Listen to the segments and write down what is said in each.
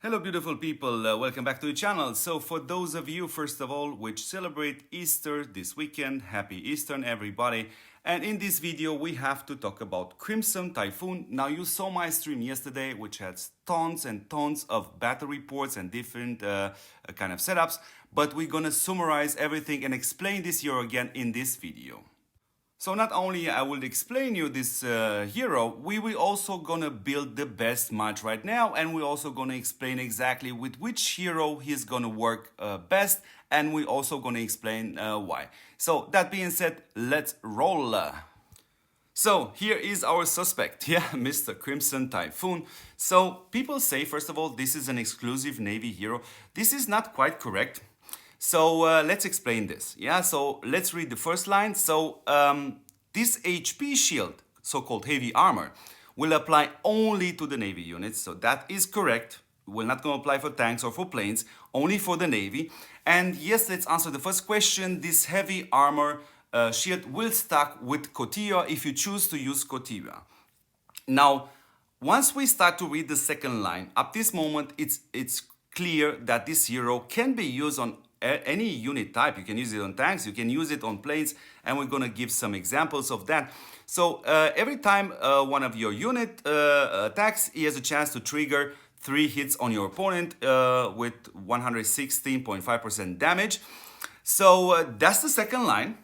Hello beautiful people, welcome back to the channel. So for those of you, first of all, which celebrate Easter this weekend, happy Easter everybody. And in this video we have to talk about Crimson Typhoon. Now you saw my stream yesterday, which has tons and tons of battle reports and different kind of setups. But we're gonna summarize everything and explain this hero again in this video. So not only I will explain you this hero, we will also gonna build the best match right now, and we're also gonna explain exactly with which hero he's gonna work best, and we're also gonna explain why. So that being said, let's roll. So here is our suspect, yeah, Mr. Crimson Typhoon. So people say, first of all, this is an exclusive Navy hero. This is not quite correct. So let's explain this. Yeah, so let's read the first line. So this HP shield, so-called heavy armor, will apply only to the Navy units. So that is correct. We're not going to apply for tanks or for planes, only for the Navy. And yes, let's answer the first question. This heavy armor shield will stack with Kotira if you choose to use Kotira. Now, once we start to read the second line, up this moment, it's clear that this hero can be used on any unit type. You can use it on tanks, you can use it on planes, and we're gonna give some examples of that. So every time one of your unit attacks, he has a chance to trigger 3 hits on your opponent with 116.5% damage. So that's the second line.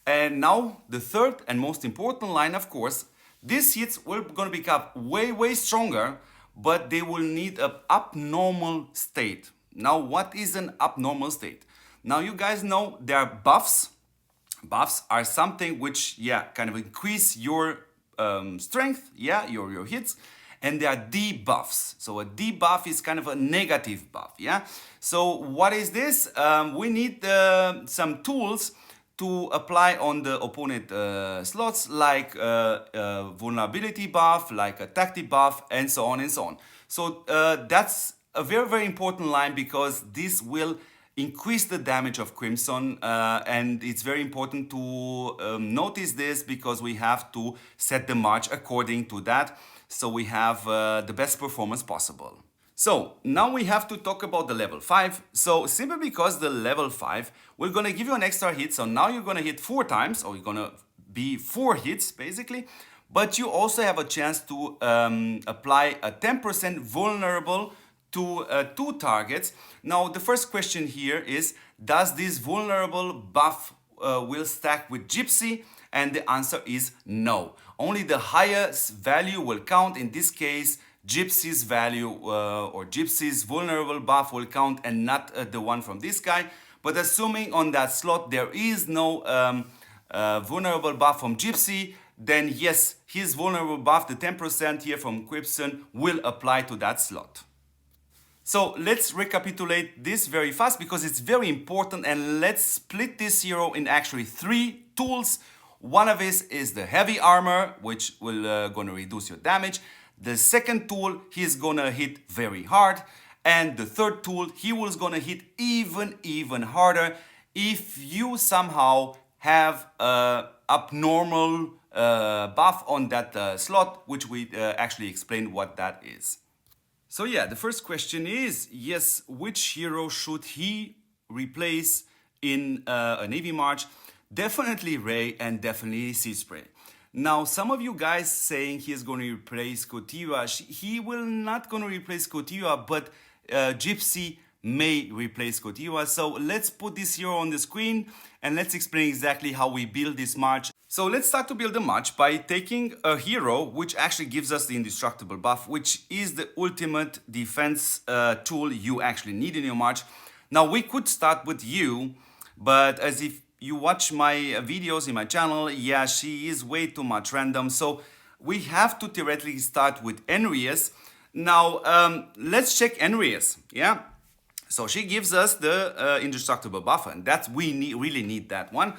And now the third and most important line, of course, these hits will gonna become way stronger, but they will need an abnormal state. Now, what is an abnormal state? Now, you guys know there are buffs. Buffs are something which, kind of increase your strength, your hits. And there are debuffs. So a debuff is kind of a negative buff, yeah? So what is this? We need some tools to apply on the opponent slots, like vulnerability buff, like a tactic buff, and so on and so on. So that's a very important line, because this will increase the damage of Crimson, and it's very important to notice this, because we have to set the march according to that, so we have the best performance possible. So now we have to talk about the level 5. So simply because the level 5, we're gonna give you an extra hit. So now you're gonna hit 4 times, or you're gonna be 4 hits basically. But you also have a chance to apply a 10% vulnerable to 2 targets. Now the first question here is, does this vulnerable buff will stack with Gypsy? And the answer is no. Only the highest value will count. In this case, Gypsy's value or Gypsy's vulnerable buff will count, and not the one from this guy. But assuming on that slot there is no vulnerable buff from Gypsy, then yes, his vulnerable buff, the 10% here from Crimson, will apply to that slot. So let's recapitulate this very fast, because it's very important, and let's split this hero in actually 3 tools. One of it is the heavy armor, which will gonna reduce your damage. The second tool, he's gonna hit very hard. And the third tool, he was gonna hit even harder if you somehow have a abnormal buff on that slot, which we actually explained what that is. So yeah, the first question is, yes, which hero should he replace in a Navy March? Definitely Ray, and definitely Sea Spray. Now, some of you guys saying he's going to replace Kotira. He will not going to replace Kotira, but Gypsy may replace Kotira. So let's put this hero on the screen, and let's explain exactly how we build this march. So let's start to build the march by taking a hero which actually gives us the indestructible buff, which is the ultimate defense tool you actually need in your march. Now, we could start with you, but as if you watch my videos in my channel, yeah, she is way too much random. So we have to theoretically start with Enrias. Now, let's check Enrias, yeah? So she gives us the indestructible buff, and that we really need that one.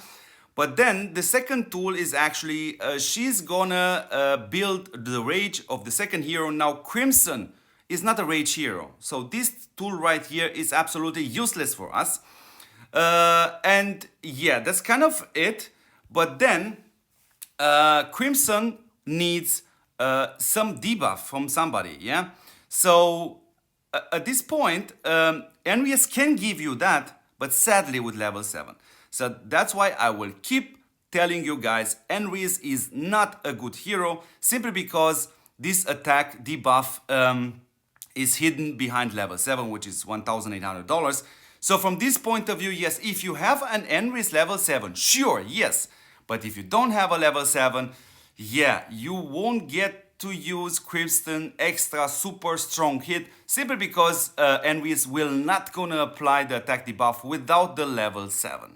But then the second tool is actually, she's gonna build the rage of the second hero. Now, Crimson is not a rage hero. So this tool right here is absolutely useless for us. And yeah, that's kind of it. But then Crimson needs some debuff from somebody, yeah? So at this point, Envious can give you that, but sadly with level 7. So that's why I will keep telling you guys Envious is not a good hero, simply because this attack debuff is hidden behind level 7, which is $1,800. So from this point of view, yes, if you have an Envious level 7, sure, yes. But if you don't have a level 7, yeah, you won't get to use Crimson extra super strong hit, simply because Envious will not gonna apply the attack debuff without the level 7.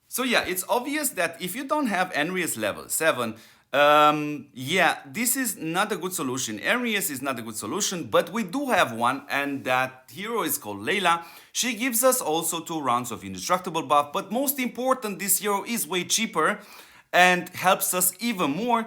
So yeah, it's obvious that if you don't have Envious level 7, yeah, this is not a good solution. Envious is not a good solution, but we do have one, and that hero is called Layla. She gives us also 2 rounds of indestructible buff, but most important, this hero is way cheaper and helps us even more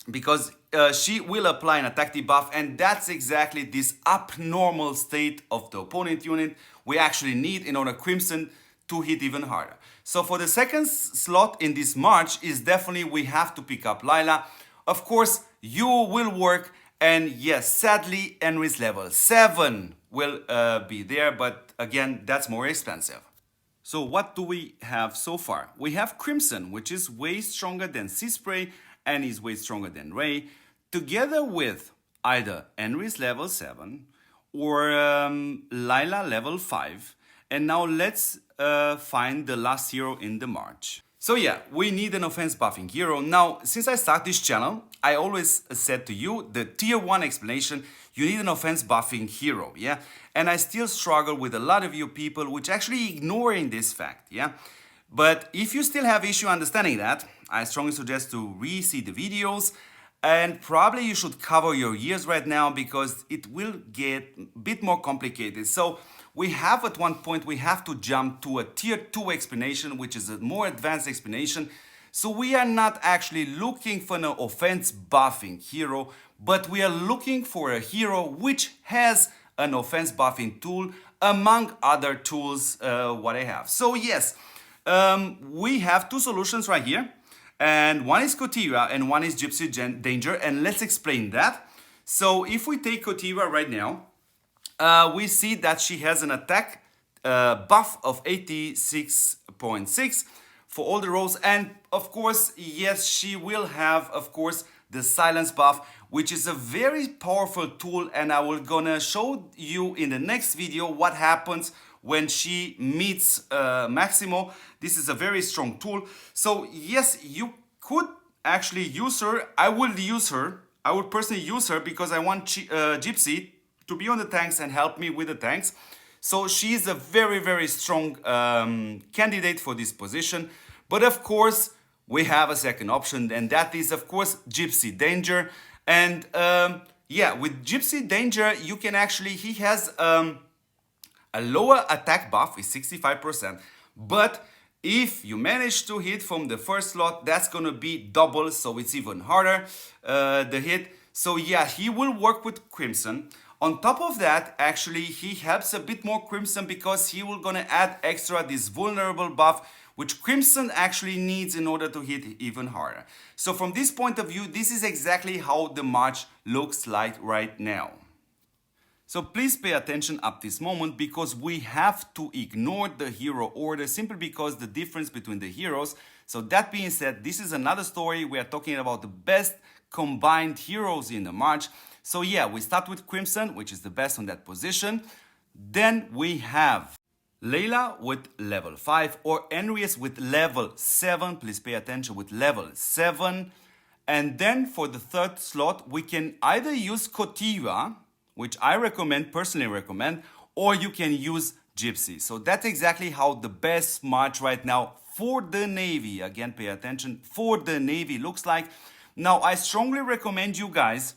because she will apply an attack debuff, and that's exactly this abnormal state of the opponent unit we actually need in order Crimson to hit even harder. So for the second slot in this March is definitely we have to pick up Layla. Of course, you will work, and yes, sadly, Envious level 7 will be there, but again, that's more expensive. So what do we have so far? We have Crimson, which is way stronger than Seaspray and is way stronger than Ray, together with either Envious level 7 or Layla level 5. And now let's find the last hero in the March. So yeah, we need an offense buffing hero. Now, since I started this channel, I always said to you, the tier 1 explanation, you need an offense buffing hero, yeah? And I still struggle with a lot of you people which actually ignoring this fact, yeah? But if you still have issue understanding that, I strongly suggest to re-see the videos, and probably you should cover your ears right now because it will get a bit more complicated. So we have at one point, we have to jump to a tier 2 explanation, which is a more advanced explanation. So we are not actually looking for an offense buffing hero, but we are looking for a hero which has an offense buffing tool among other tools what I have. So yes, we have 2 solutions right here. And one is Kotira and one is Gypsy Danger, and let's explain that. So if we take Kotira right now, we see that she has an attack buff of 86.6 for all the roles, and of course, yes, she will have, of course, the silence buff, which is a very powerful tool, and I will gonna show you in the next video what happens when she meets Maximo. This is a very strong tool. So yes, you could actually use her. I will use her. I would personally use her because I want Gypsy to be on the tanks and help me with the tanks. So she is a very, very strong candidate for this position. But of course, we have a second option, and that is, of course, Gypsy Danger. And yeah, with Gypsy Danger, you can actually, he has a lower attack buff, is 65%. But if you manage to hit from the first slot, that's gonna be double, so it's even harder, the hit. So yeah, he will work with Crimson. On top of that, actually, he helps a bit more Crimson because he will gonna add extra this vulnerable buff, which Crimson actually needs in order to hit even harder. So from this point of view, this is exactly how the March looks like right now. So please pay attention at this moment because we have to ignore the hero order simply because the difference between the heroes. So that being said, this is another story. We are talking about the best combined heroes in the March. So yeah, we start with Crimson, which is the best on that position. Then we have Layla with level 5 or Envious with level 7. Please pay attention, with level 7. And then for the third slot, we can either use Kotira, which I personally recommend, or you can use Gypsy. So that's exactly how the best March right now for the Navy, again pay attention, for the Navy looks like. Now I strongly recommend you guys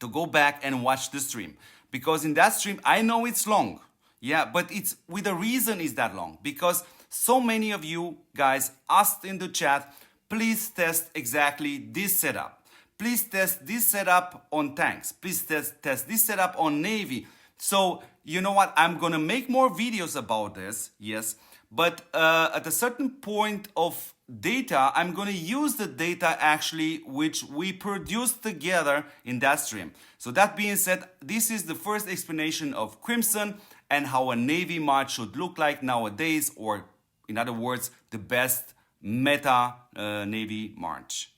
to go back and watch the stream, because in that stream, I know it's long, yeah, but it's with a reason is that long, because so many of you guys asked in the chat, please test exactly this setup. Please test this setup on tanks. Please test this setup on Navy. So, you know what? I'm gonna make more videos about this, yes, but at a certain point of data, I'm gonna use the data actually which we produced together in that stream. So that being said, this is the first explanation of Crimson and how a Navy mod should look like nowadays, or in other words, the best meta Navy March.